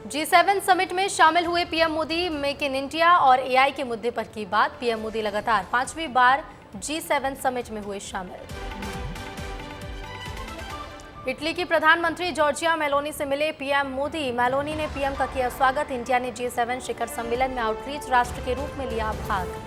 G7 summit में शामिल हुए PM Modi. Make in India और एआई के मुद्दे पर की बात। पीएम मोदी लगातार 5वीं बार G7 समिट में हुए शामिल। इटली की प्रधानमंत्री जॉर्जिया मेलोनी से मिले पीएम मोदी। मेलोनी ने पीएम का किया स्वागत। इंडिया ने G7 शिखर सम्मेलन में आउटरीच राष्ट्र के रूप में लिया भाग।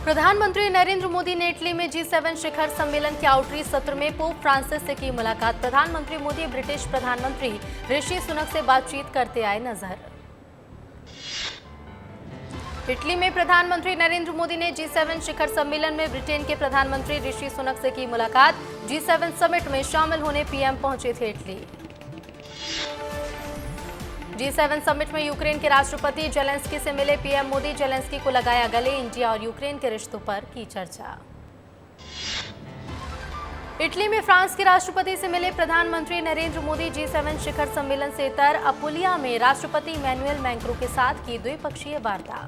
प्रधानमंत्री नरेंद्र मोदी ने इटली में G7 शिखर सम्मेलन के आउटरीच सत्र में पोप फ्रांसिस से की मुलाकात। प्रधानमंत्री मोदी ब्रिटिश प्रधानमंत्री ऋषि सुनक से बातचीत करते आए नजर। इटली में प्रधानमंत्री नरेंद्र मोदी ने G7 शिखर सम्मेलन में ब्रिटेन के प्रधानमंत्री ऋषि सुनक से की मुलाकात। G7 समिट में शामिल होने पीएम पहुंचे थे इटली। G7 समिट में यूक्रेन के राष्ट्रपति जेलेंस्की से मिले पीएम मोदी। जेलेंस्की को लगाया गले। इंडिया और यूक्रेन के रिश्तों पर की चर्चा। इटली में फ्रांस के राष्ट्रपति से मिले प्रधानमंत्री नरेंद्र मोदी। G7 शिखर सम्मेलन से इतर अपुलिया में राष्ट्रपति इमैनुअल मैक्रों के साथ की द्विपक्षीय वार्ता।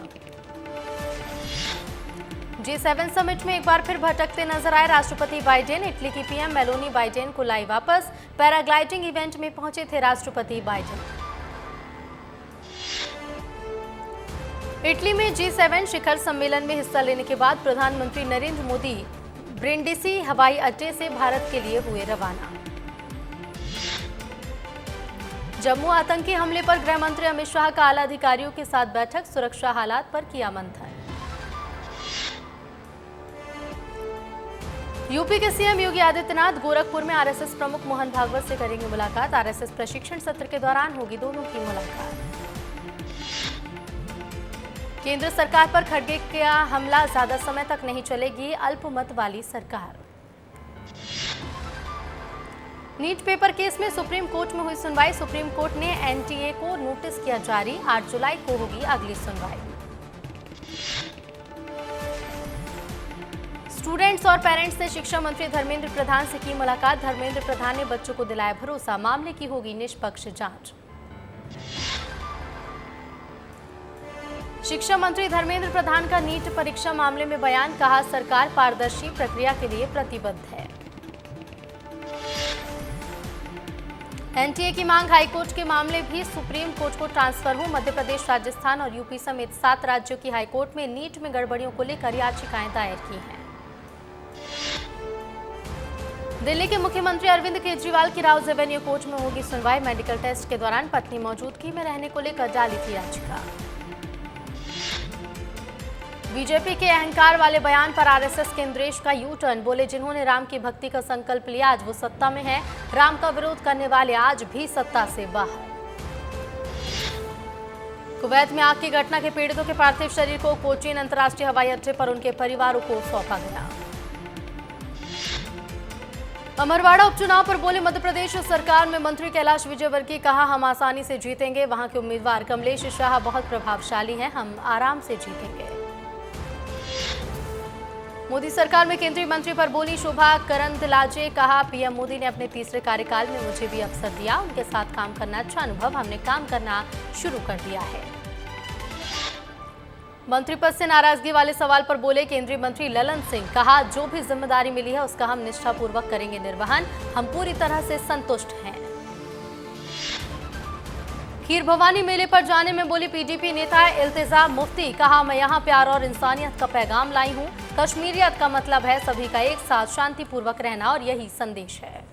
G7 समिट में एक बार फिर भटकते नजर आए राष्ट्रपति बाइडेन। इटली की पीएम मेलोनी बाइडेन को लाई वापस। पैराग्लाइडिंग इवेंट में पहुंचे थे राष्ट्रपति बाइडेन। इटली में G7 शिखर सम्मेलन में हिस्सा लेने के बाद प्रधानमंत्री नरेंद्र मोदी ब्रिंडिसी हवाई अड्डे से भारत के लिए हुए रवाना। जम्मू आतंकी हमले पर गृह मंत्री अमित शाह का आला अधिकारियों के साथ बैठक। सुरक्षा हालात पर किया मंथन। यूपी के सीएम योगी आदित्यनाथ गोरखपुर में आरएसएस प्रमुख मोहन भागवत से करेंगे मुलाकात। आरएसएस प्रशिक्षण सत्र के दौरान होगी दोनों की मुलाकात। केंद्र सरकार पर खड़गे का हमला ज्यादा समय तक नहीं चलेगी। अल्पमत वाली सरकार। नीट पेपर केस में सुप्रीम कोर्ट में हुई सुनवाई। सुप्रीम कोर्ट ने एनटीए को नोटिस किया जारी। 8 जुलाई को होगी अगली सुनवाई। स्टूडेंट्स और पेरेंट्स ने शिक्षा मंत्री धर्मेंद्र प्रधान से की मुलाकात। धर्मेंद्र प्रधान ने बच्चों को दिलाया भरोसा। मामले की होगी निष्पक्ष जांच। शिक्षा मंत्री धर्मेंद्र प्रधान का नीट परीक्षा मामले में बयान। कहा, सरकार पारदर्शी प्रक्रिया के लिए प्रतिबद्ध है। एनटीए की मांग हाईकोर्ट के मामले भी सुप्रीम कोर्ट को ट्रांसफर हो। मध्य प्रदेश, राजस्थान और यूपी समेत 7 राज्यों की हाईकोर्ट में नीट में गड़बड़ियों को लेकर याचिकाएं दायर की हैं। दिल्ली के मुख्यमंत्री अरविंद केजरीवाल की राउज एवेन्यू कोर्ट में होगी सुनवाई। मेडिकल टेस्ट के दौरान पत्नी मौजूदगी में रहने को लेकर डाली थी याचिका। बीजेपी के अहंकार वाले बयान पर आरएसएस के इंद्रेश का यू टर्न। बोले, जिन्होंने राम की भक्ति का संकल्प लिया आज वो सत्ता में है। राम का विरोध करने वाले आज भी सत्ता से बाहर। कुवैत में आग की घटना के पीड़ितों के पार्थिव शरीर को कोचीन अंतर्राष्ट्रीय हवाई अड्डे पर उनके परिवारों को सौंपा गया। अमरवाड़ा उपचुनाव पर बोले मध्य प्रदेश सरकार में मंत्री कैलाश विजयवर्गीय। कहा, हम आसानी से जीतेंगे। वहां के उम्मीदवार कमलेश शाह बहुत प्रभावशाली हैं। हम आराम से जीतेंगे। मोदी सरकार में केंद्रीय मंत्री पर बोली शोभा करंदलाजे। कहा, पीएम मोदी ने अपने तीसरे कार्यकाल में मुझे भी अवसर दिया। उनके साथ काम करना अच्छा अनुभव। हमने काम करना शुरू कर दिया है। मंत्री पद से नाराजगी वाले सवाल पर बोले केंद्रीय मंत्री ललन सिंह। कहा, जो भी जिम्मेदारी मिली है उसका हम निष्ठापूर्वक करेंगे निर्वहन। हम पूरी तरह से संतुष्ट हैं। खीर भवानी मेले पर जाने में बोली पीडीपी नेता इल्तिजा मुफ्ती। कहा, मैं यहाँ प्यार और इंसानियत का पैगाम लाई हूँ। कश्मीरियत का मतलब है सभी का एक साथ शांतिपूर्वक रहना और यही संदेश है।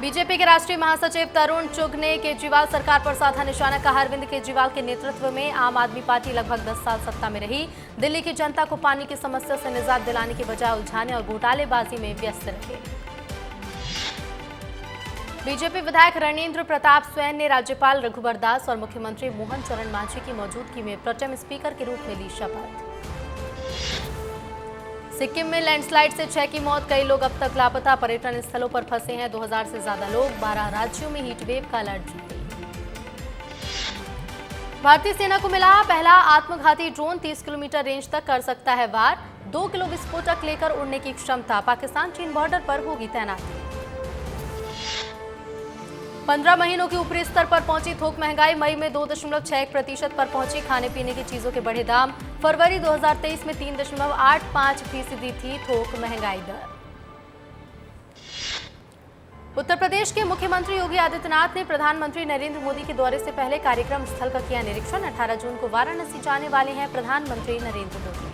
बीजेपी के राष्ट्रीय महासचिव तरुण चुग ने केजरीवाल सरकार पर साधा निशाना। कहा, अरविंद केजरीवाल के नेतृत्व में आम आदमी पार्टी लगभग 10 साल सत्ता में रही। दिल्ली की जनता को पानी की समस्या से निजात दिलाने की बजाय उलझाने और घोटालेबाजी में व्यस्त रहे। बीजेपी विधायक रणेंद्र प्रताप स्वयं ने राज्यपाल रघुवर दास और मुख्यमंत्री मोहन चरण मांझी की मौजूदगी में प्रोटेम स्पीकर के रूप में ली शपथ। सिक्किम में लैंडस्लाइड से 6 की मौत। कई लोग अब तक लापता। पर्यटन स्थलों पर फंसे हैं 2000 से ज्यादा लोग। 12 राज्यों में हीटवेव का अलर्ट जारी। भारतीय सेना को मिला पहला आत्मघाती ड्रोन। 30 किलोमीटर रेंज तक कर सकता है वार। 2 किलो विस्फोटक लेकर उड़ने की क्षमता। पाकिस्तान चीन बॉर्डर पर होगी तैनाती। 15 महीनों के ऊपरी स्तर पर पहुंची थोक महंगाई। मई में 2.61% पर पहुंची। खाने पीने की चीजों के बढ़े दाम। फरवरी 2023 में 3.85% थी थोक महंगाई दर। उत्तर प्रदेश के मुख्यमंत्री योगी आदित्यनाथ ने प्रधानमंत्री नरेंद्र मोदी के दौरे से पहले कार्यक्रम स्थल का किया निरीक्षण। 18 जून को वाराणसी जाने वाले हैं प्रधानमंत्री नरेंद्र मोदी।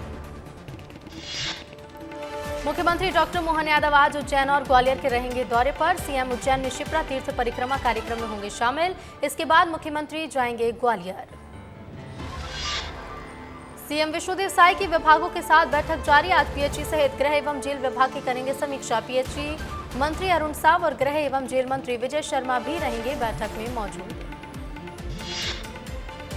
मुख्यमंत्री डॉक्टर मोहन यादव आज उज्जैन और ग्वालियर के रहेंगे दौरे पर। सीएम उज्जैन में शिप्रा तीर्थ परिक्रमा कार्यक्रम में होंगे शामिल। इसके बाद मुख्यमंत्री जाएंगे ग्वालियर। सीएम विष्णुदेव साय की विभागों के साथ बैठक जारी। आज पीएचई सहित गृह एवं जेल विभाग की करेंगे समीक्षा। पीएचई मंत्री अरुण साव और गृह एवं जेल मंत्री विजय शर्मा भी रहेंगे बैठक में मौजूद।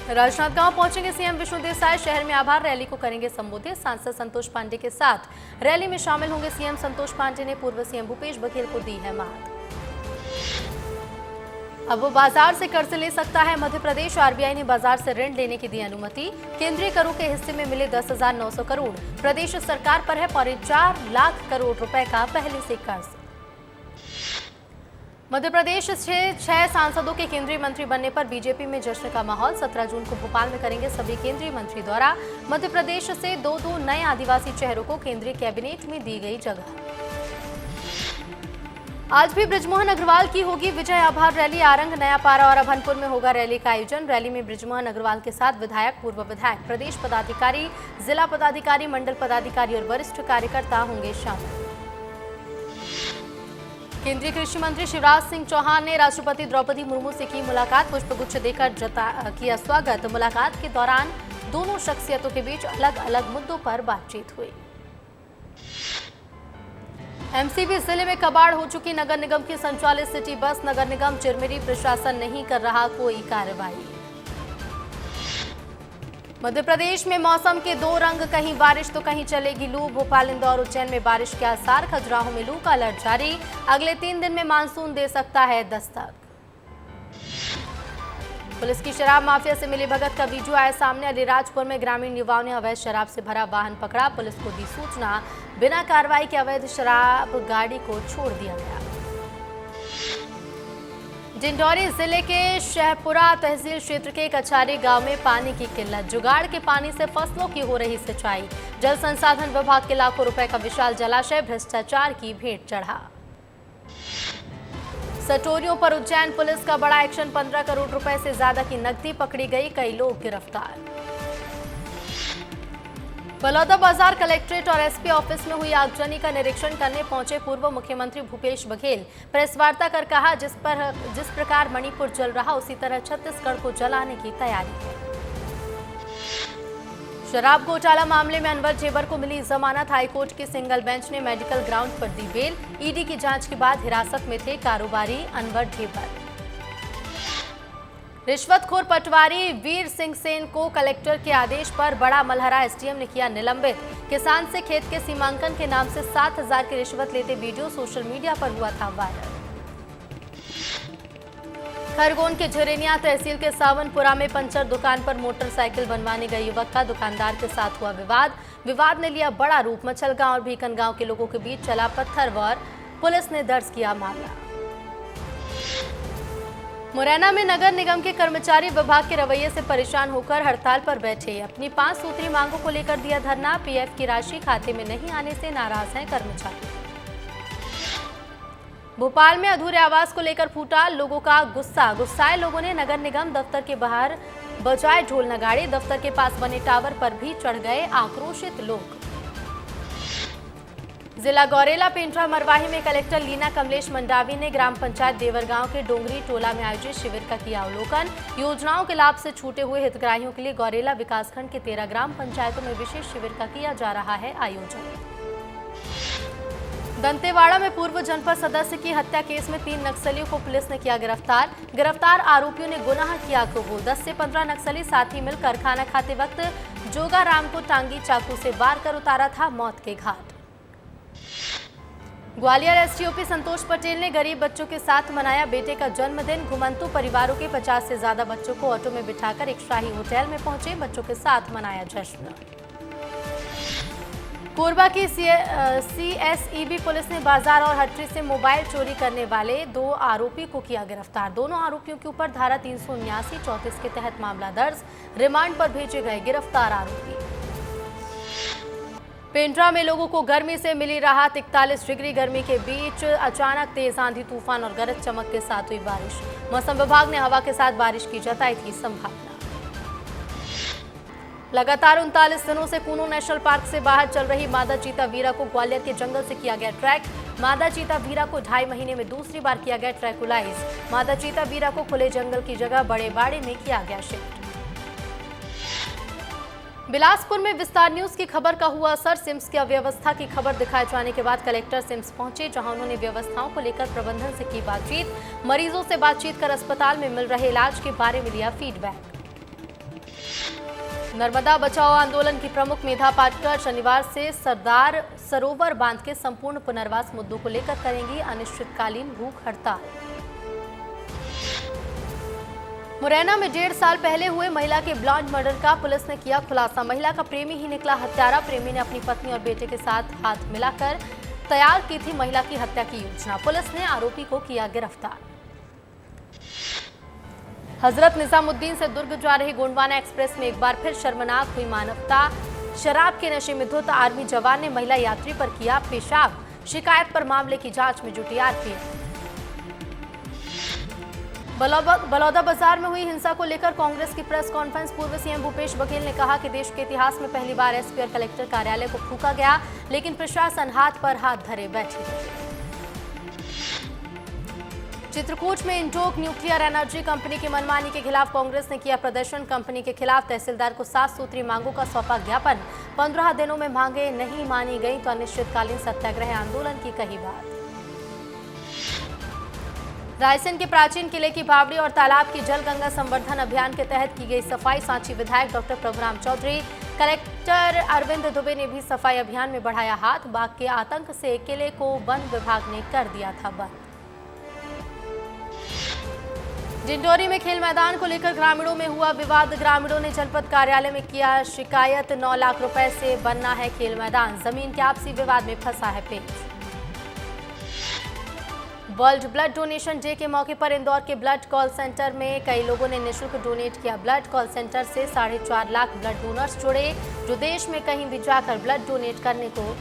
राजनांदगांव पहुंचेंगे सीएम विष्णुदेव साय। शहर में आभार रैली को करेंगे संबोधित। सांसद संतोष पांडे के साथ रैली में शामिल होंगे सीएम। संतोष पांडे ने पूर्व सीएम भूपेश बघेल को दी है मात। अब वो बाजार से कर्ज ले सकता है मध्य प्रदेश। आरबीआई ने बाजार से ऋण लेने की दी अनुमति। केंद्रीय करों के हिस्से में मिले 10,900 करोड़। प्रदेश सरकार पर है 4.25 लाख करोड़ रुपए का पहले से कर्ज। मध्य प्रदेश से 6 सांसदों के केंद्रीय मंत्री बनने पर बीजेपी में जश्न का माहौल। 17 जून को भोपाल में करेंगे सभी केंद्रीय मंत्री दौरा। मध्य प्रदेश से 2 नए आदिवासी चेहरों को केंद्रीय कैबिनेट में दी गई जगह। आज भी बृजमोहन अग्रवाल की होगी विजय आभार रैली। आरंग, नयापारा और अभनपुर में होगा रैली का आयोजन। रैली में बृजमोहन अग्रवाल के साथ विधायक, पूर्व विधायक, प्रदेश पदाधिकारी, जिला पदाधिकारी, मंडल पदाधिकारी और वरिष्ठ कार्यकर्ता होंगे शामिल। केंद्रीय कृषि मंत्री शिवराज सिंह चौहान ने राष्ट्रपति द्रौपदी मुर्मू से की मुलाकात। पुष्पगुच्छ देकर किया स्वागत। मुलाकात के दौरान दोनों शख्सियतों के बीच अलग अलग मुद्दों पर बातचीत हुई। एमसीबी जिले में कबाड़ हो चुकी नगर निगम की संचालित सिटी बस। नगर निगम चिरमिरी, प्रशासन नहीं कर रहा कोई कार्रवाई। मध्य प्रदेश में मौसम के 2 रंग, कहीं बारिश तो कहीं चलेगी लू। भोपाल, इंदौर, उज्जैन में बारिश के आसार। खजुराहो में लू का अलर्ट जारी। अगले 3 दिन में मानसून दे सकता है दस्तक। पुलिस की शराब माफिया से मिली भगत का वीडियो आया सामने। अलीराजपुर में ग्रामीण युवाओं ने अवैध शराब से भरा वाहन पकड़ा। पुलिस को दी सूचना। बिना कार्रवाई के अवैध शराब गाड़ी को छोड़ दिया गया। डिंडौरी जिले के शहपुरा तहसील क्षेत्र के कछारी गांव में पानी की किल्लत। जुगाड़ के पानी से फसलों की हो रही सिंचाई। जल संसाधन विभाग के लाखों रुपए का विशाल जलाशय भ्रष्टाचार की भेंट चढ़ा। सटोरियों पर उज्जैन पुलिस का बड़ा एक्शन। 15 करोड़ रुपए से ज्यादा की नकदी पकड़ी गई। कई लोग गिरफ्तार। बलौदाबाजार कलेक्ट्रेट और एसपी ऑफिस में हुई आगजनी का निरीक्षण करने पहुंचे पूर्व मुख्यमंत्री भूपेश बघेल। प्रेस वार्ता कर कहा, जिस प्रकार मणिपुर जल रहा उसी तरह छत्तीसगढ़ को जलाने की तैयारी है। शराब घोटाला मामले में अनवर जेबर को मिली जमानत। हाईकोर्ट की सिंगल बेंच ने मेडिकल ग्राउंड पर दी बेल। ईडी की जांच के बाद हिरासत में थे कारोबारी अनवर जेबर। रिश्वतखोर पटवारी वीर सिंह सेन को कलेक्टर के आदेश पर बड़ा मलहरा एसडीएम ने किया निलंबित। किसान से खेत के सीमांकन के नाम से 7,000 की रिश्वत लेते वीडियो सोशल मीडिया पर हुआ था वायरल। खरगोन के झुरेनिया तहसील के सावनपुरा में पंचर दुकान पर मोटरसाइकिल बनवाने गए युवक का दुकानदार के साथ हुआ विवाद ने लिया बड़ा रूप। मछलगांव और भीकन गांव के लोगों के बीच चला पत्थरवार। पुलिस ने दर्ज किया मामला। मुरैना में नगर निगम के कर्मचारी विभाग के रवैये से परेशान होकर हड़ताल पर बैठे। अपनी 5 सूत्री मांगों को लेकर दिया धरना। पीएफ की राशि खाते में नहीं आने से नाराज हैं कर्मचारी। भोपाल में अधूरे आवास को लेकर फूटा लोगों का गुस्सा। गुस्साए लोगों ने नगर निगम दफ्तर के बाहर बजाए ढोल नगाड़े। दफ्तर के पास बने टावर पर भी चढ़ गए आक्रोशित लोग। जिला गौरेला पेंड्रा मरवाही में कलेक्टर लीना कमलेश मंडावी ने ग्राम पंचायत देवरगांव के डोंगरी टोला में आयोजित शिविर का किया अवलोकन। योजनाओं के लाभ से छूटे हुए हितग्राहियों के लिए गौरेला विकासखंड के 13 ग्राम पंचायतों में विशेष शिविर का किया जा रहा है आयोजन। दंतेवाड़ा में पूर्व जनपद सदस्य की हत्या केस में 3 नक्सलियों को पुलिस ने किया गिरफ्तार। आरोपियों ने गुनाह किया कबूल। 10 से 15 नक्सली साथी मिलकर खाना खाते वक्त जोगाराम को टांगी चाकू से वार कर उतारा था मौत के घाट। ग्वालियर एसडीओपी संतोष पटेल ने गरीब बच्चों के साथ मनाया बेटे का जन्मदिन। घुमंतु परिवारों के 50 से ज्यादा बच्चों को ऑटो में बिठाकर एक शाही होटल में पहुंचे। बच्चों के साथ मनाया जश्न। कोरबा की सीएसईबी पुलिस ने बाजार और हटरी से मोबाइल चोरी करने वाले 2 आरोपी को किया गिरफ्तार। दोनों आरोपियों के ऊपर धारा 379-34 के तहत मामला दर्ज। रिमांड पर भेजे गए गिरफ्तार आरोपी। पेंड्रा में लोगों को गर्मी से मिली राहत। 41 डिग्री गर्मी के बीच अचानक तेज आंधी तूफान और गरज चमक के साथ हुई बारिश। मौसम विभाग ने हवा के साथ बारिश की जताई थी संभावना। लगातार 39 दिनों से कूनो नेशनल पार्क से बाहर चल रही मादा चीता वीरा को ग्वालियर के जंगल से किया गया ट्रैक। मादा चीता वीरा को 2.5 महीने में दूसरी बार किया गया ट्रैकुलाइज। मादा चीता वीरा को खुले जंगल की जगह बड़े बाड़े में किया गया शिफ्ट। बिलासपुर में विस्तार न्यूज की खबर का हुआ असर। सिम्स की अव्यवस्था की खबर दिखाए जाने के बाद कलेक्टर सिम्स पहुंचे, जहां उन्होंने व्यवस्थाओं को लेकर प्रबंधन से की बातचीत। मरीजों से बातचीत कर अस्पताल में मिल रहे इलाज के बारे में लिया फीडबैक। नर्मदा बचाओ आंदोलन की प्रमुख मेधा पाटकर शनिवार से सरदार सरोवर बांध के संपूर्ण पुनर्वास मुद्दों को लेकर करेंगी अनिश्चितकालीन भूख हड़ताल। मुरैना में 1.5 साल पहले हुए महिला के ब्लाइंड मर्डर का पुलिस ने किया खुलासा। महिला का प्रेमी ही निकला हत्यारा। प्रेमी ने अपनी पत्नी और बेटे के साथ हाथ मिलाकर तैयार की थी महिला की हत्या की योजना। पुलिस ने आरोपी को किया गिरफ्तार। हजरत निजामुद्दीन से दुर्ग जा रही गोंडवाना एक्सप्रेस में एक बार फिर शर्मनाक हुई मानवता। शराब के नशे में धुत आर्मी जवान ने महिला यात्री पर किया पेशाब। शिकायत पर मामले की जांच में जुटी आरपीएफ। बलौदा बाजार में हुई हिंसा को लेकर कांग्रेस की प्रेस कॉन्फ्रेंस। पूर्व सीएम भूपेश बघेल ने कहा कि देश के इतिहास में पहली बार एसपी और कलेक्टर कार्यालय को फूंका गया, लेकिन प्रशासन हाथ पर हाथ धरे बैठी रही। चित्रकूट में इंडोक न्यूक्लियर एनर्जी कंपनी की मनमानी के खिलाफ कांग्रेस ने किया प्रदर्शन। कंपनी के खिलाफ तहसीलदार को 7 सूत्री मांगों का सौंपा ज्ञापन। 15 दिनों में मांगे नहीं मानी गई तो अनिश्चितकालीन सत्याग्रह आंदोलन की कही बात। रायसेन के प्राचीन किले की बावड़ी और तालाब की जल गंगा संवर्धन अभियान के तहत की गई सफाई। सांची विधायक डॉक्टर प्रभुराम चौधरी, कलेक्टर अरविंद दुबे ने भी सफाई अभियान में बढ़ाया हाथ। बाघ के आतंक से किले को वन विभाग ने कर दिया था बंद। डिंडोरी में खेल मैदान को लेकर ग्रामीणों में हुआ विवाद। ग्रामीणों ने जनपद कार्यालय में किया शिकायत। 9 लाख रुपए से बनना है खेल मैदान। जमीन के आपसी विवाद में फंसा है पेच। वर्ल्ड ब्लड डोनेशन डे के मौके पर इंदौर के ब्लड कॉल सेंटर में कई लोगों ने निःशुल्क डोनेट किया। ब्लड कॉल सेंटर से 4.5 लाख ब्लड डोनर्स जुड़े, जो देश में कहीं भी जाकर ब्लड डोनेट करने को।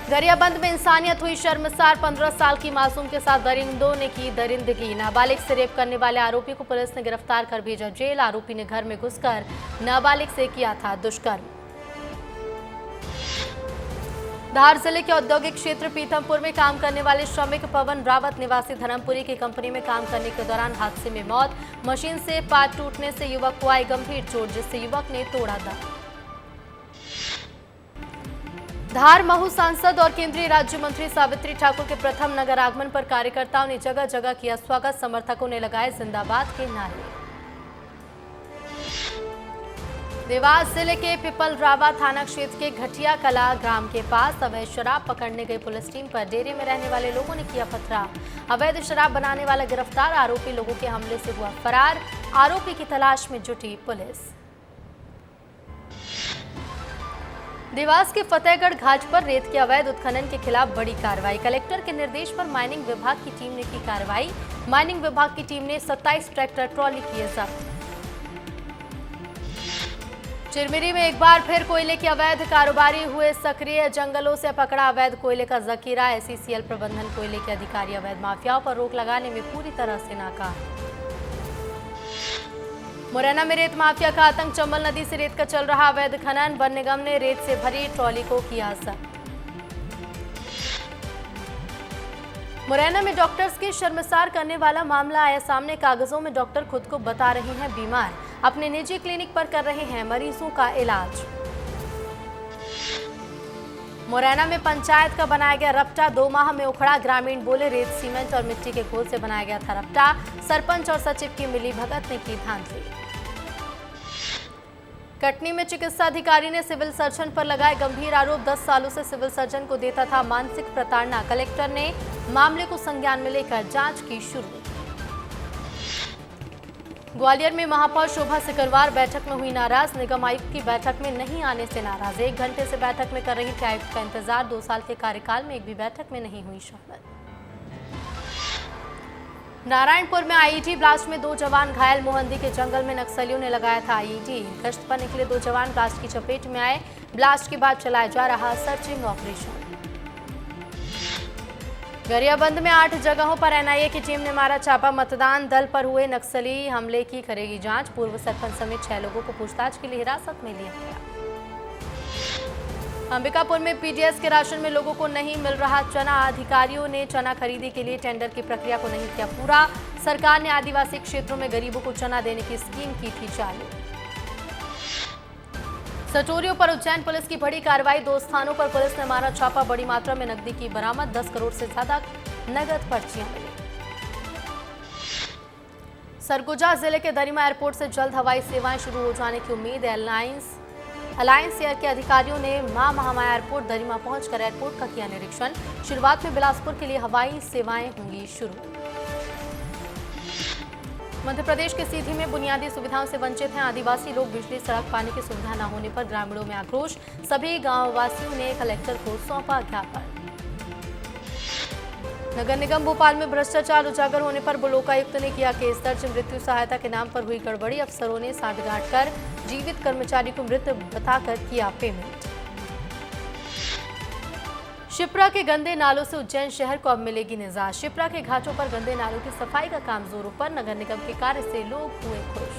गरियाबंद में इंसानियत हुई शर्मसार। 15 साल की मासूम के साथ दरिंदों ने की दरिंदगी। नाबालिग से रेप करने वाले आरोपी को पुलिस ने गिरफ्तार कर भेजा जेल। आरोपी ने घर में घुसकर नाबालिग से किया था दुष्कर्म। धार जिले के औद्योगिक क्षेत्र पीथमपुर में काम करने वाले श्रमिक पवन रावत निवासी धर्मपुरी की कंपनी में काम करने के दौरान हादसे में मौत। मशीन से पार्ट टूटने से युवक को आई गंभीर चोट, जिससे युवक ने तोड़ा दम। धार महू सांसद और केंद्रीय राज्य मंत्री सावित्री ठाकुर के प्रथम नगर आगमन पर कार्यकर्ताओं ने जगह जगह किया स्वागत। समर्थकों ने लगाए जिंदाबाद के नारे। देवास जिले के पिपलरावा थाना क्षेत्र के घटिया कला ग्राम के पास अवैध शराब पकड़ने गई पुलिस टीम पर डेरे में रहने वाले लोगों ने किया पथराव। अवैध शराब बनाने वाला गिरफ्तार। आरोपी लोगों के हमले से हुआ फरार। आरोपी की तलाश में जुटी पुलिस। देवास के फतेहगढ़ घाट पर रेत के अवैध उत्खनन के खिलाफ बड़ी कार्रवाई। कलेक्टर के निर्देश पर माइनिंग विभाग की टीम ने की कार्रवाई। माइनिंग विभाग की टीम ने 27 ट्रैक्टर ट्रॉली किए जब्त। चिरमिरी में एक बार फिर कोयले के अवैध कारोबारी हुए सक्रिय। जंगलों से पकड़ा अवैध कोयले का जखीरा। एसईसीएल प्रबंधन कोयले के अधिकारी अवैध माफियाओं पर रोक लगाने में पूरी तरह से नाकाम। मुरैना में रेत माफिया का आतंक। चंबल नदी से रेत का चल रहा अवैध खनन। वन निगम ने रेत से भरी ट्रॉली को किया जब्त। मुरैना में डॉक्टर्स की शर्मसार करने वाला मामला आया सामने। कागजों में डॉक्टर खुद को बता रहे हैं बीमार, अपने निजी क्लिनिक पर कर रहे हैं मरीजों का इलाज। मुरैना में पंचायत का बनाया गया रपटा 2 माह में उखड़ा। ग्रामीण बोले रेत सीमेंट और मिट्टी के घोल से बनाया गया था रपटा। सरपंच और सचिव की मिलीभगत ने की धांधली। कटनी में चिकित्सा अधिकारी ने सिविल सर्जन पर लगाए गंभीर आरोप। 10 सालों से सिविल सर्जन को देता था मानसिक प्रताड़ना। कलेक्टर ने मामले को संज्ञान में लेकर जांच की शुरू। ग्वालियर में महापौर शोभा सिकरवार बैठक में हुई नाराज। निगम आयुक्त की बैठक में नहीं आने से नाराज। 1 घंटे से बैठक में कर रही थी आयुक्त का इंतजार। 2 साल के कार्यकाल में एक भी बैठक में नहीं हुई शामिल। नारायणपुर में आईईडी ब्लास्ट में 2 जवान घायल। मोहंदी के जंगल में नक्सलियों ने लगाया था आईईडी। गश्त पर निकले 2 जवान ब्लास्ट की चपेट में आए। ब्लास्ट के बाद चलाया जा रहा सर्चिंग ऑपरेशन। गरियाबंद में 8 जगहों पर एनआईए की टीम ने मारा छापा। मतदान दल पर हुए नक्सली हमले की करेगी जांच। पूर्व सरपंच समेत 6 लोगों को पूछताछ के लिए हिरासत में लिया गया। अंबिकापुर में पीडीएस के राशन में लोगों को नहीं मिल रहा चना। अधिकारियों ने चना खरीदी के लिए टेंडर की प्रक्रिया को नहीं किया पूरा। सरकार ने आदिवासी क्षेत्रों में गरीबों को चना देने की स्कीम की थी चालू। सटोरियों पर उज्जैन पुलिस की बड़ी कार्रवाई। 2 स्थानों पर पुलिस ने मारा छापा। बड़ी मात्रा में नकदी की बरामद। 10 करोड़ से ज्यादा नगद पर्चियां मिली। सरगुजा जिले के दरिमा एयरपोर्ट से जल्द हवाई सेवाएं शुरू हो जाने की उम्मीद। अलायंस एयर के अधिकारियों ने मां महामाया एयरपोर्ट दरिमा पहुंचकर एयरपोर्ट का किया निरीक्षण। शुरुआत में बिलासपुर के लिए हवाई सेवाएं होंगी शुरू। मध्य प्रदेश के सीधी में बुनियादी सुविधाओं से वंचित हैं आदिवासी लोग। बिजली, सड़क, पानी की सुविधा न होने पर ग्रामीणों में आक्रोश। सभी गांव वासियों ने कलेक्टर को सौंपा ज्ञापन। नगर निगम भोपाल में भ्रष्टाचार उजागर होने पर लोकायुक्त ने किया केस दर्ज। मृत्यु सहायता के नाम पर हुई गड़बड़ी। अफसरों ने सांठगांठ कर जीवित कर्मचारी को मृत बताकर किया पेमेंट। शिप्रा के गंदे नालों से उज्जैन शहर को अब मिलेगी निजात। शिप्रा के घाटों पर गंदे नालों की सफाई का काम जोरों पर। नगर निगम के कार्य से लोग हुए खुश।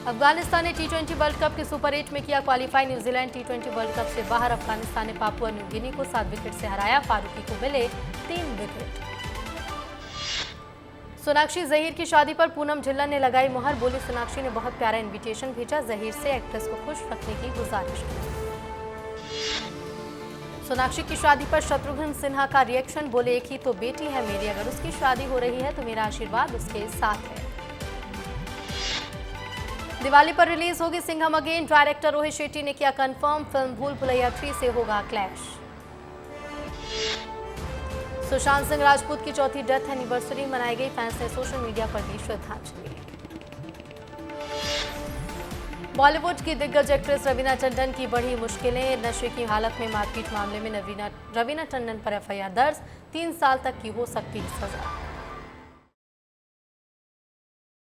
अफगानिस्तान ने टी20 वर्ल्ड कप के सुपर 8 में किया क्वालिफाई। न्यूजीलैंड टी20 वर्ल्ड कप से बाहर। अफगानिस्तान ने पापुआ न्यू गिनी को 7 विकेट से हराया। फारूकी को मिले 3 विकेट। सोनाक्षी जहीर की शादी पर पूनम ढिल्लन ने लगाई मुहर। बोली सोनाक्षी ने बहुत प्यारा इनविटेशन भेजा। जहीर से एक्ट्रेस को खुश रखने की गुजारिश की। सोनाक्षी की शादी पर शत्रुघ्न सिन्हा का रिएक्शन। बोले एक ही तो बेटी है मेरी, अगर उसकी शादी हो रही है तो मेरा आशीर्वाद उसके साथ है। दिवाली पर रिलीज होगी सिंघम अगेन। डायरेक्टर रोहित शेट्टी ने किया कंफर्म। फिल्म भूल भुलैया 3 से होगा क्लैश। सुशांत सिंह राजपूत की 4थी डेथ एनिवर्सरी मनाई गई। फैंस ने सोशल मीडिया पर दी श्रद्धांजलि। बॉलीवुड की दिग्गज एक्ट्रेस रवीना टंडन की बढ़ी मुश्किलें। नशे की हालत में मारपीट मामले में रवीना टंडन पर एफआईआर दर्ज। 3 साल तक की हो सकती है सजा।